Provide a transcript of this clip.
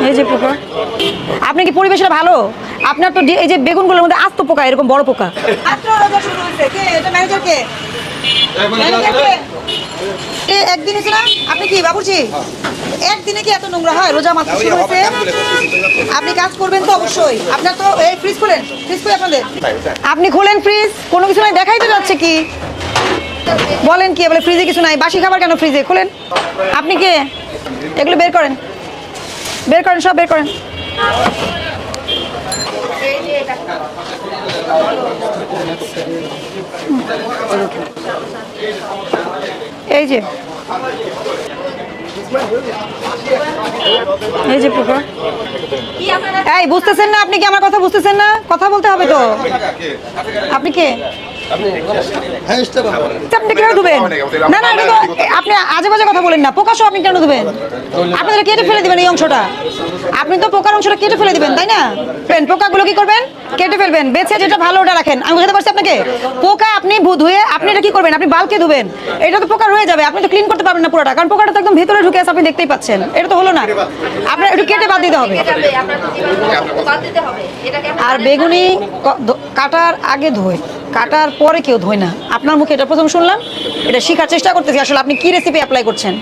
এই যে পোকা, আপনি কি পরিবেশটা ভালো? আপনার তো এই যে বেগুনগুলোর মধ্যে আস্ত পোকা, এরকম বড় পোকা। একদিন হয়েছে না? আপনি কি বাবুর্চি? একদিনে কি এত নোংরা হয়? রোজা মাত্র শুরু হয়েছে, আপনি কাজ করবেন তো অবশ্যই। আপনার তো এই ফ্রিজ খুলেন, ফ্রিজ খুলে আপনাদের, আপনি খুলেন ফ্রিজ, কোনো কিছু নাই, দেখাই তো যাচ্ছে কি বলেন কি বলে ফ্রিজে কিছু নাই, বাসি খাবার কেন ফ্রিজে? খুলেন। আপনি কে? এগুলো বের করেন, বের করেন, সব বের করেন। এই যে এই যে পোকা, এই বুঝতেছেন না আপনি? কি আমার কথা বুঝতেছেন না? কথা বলতে হবে তো। আপনি কে? আপনি কেন ধুবেন? না না, এটা তো আপনি আজে বাজে কথা বলেন না। পোকা সহ আপনি কেন ধুবেন? আপনি তো কেটে ফেলে দিবেন এই অংশটা, আপনি তো পোকার অংশটা কেটে ফেলে দিবেন, তাই না? পোকাগুলো কি করবেন? কেটে ফেলবেন, বেছে যেটা ভালো ওটা রাখেন। আমি বুঝতে পারছি আপনাকে। পোকা আপনি ধুয়ে আপনি এটা কি করবেন? আপনি বালকে ধুবেন, এটা তো পোকা রয়ে যাবে, আপনি তো ক্লিন করতে পারবেন না পুরোটা, কারণ পোকাটা তো একদম ভেতরে ঢুকে আছে, আপনি দেখতেই পাচ্ছেন। এটা তো হলো না, আপনার একটু কেটে বাদ দিতে হবে। আর বেগুনি কাটার আগে ধোয়, কাটার পরে কেউ ধোয় না। আপনার মুখে এটা প্রথম শুনলাম, এটা শেখার চেষ্টা করতেছি আসলে আপনি কি রেসিপি অ্যাপ্লাই করছেন।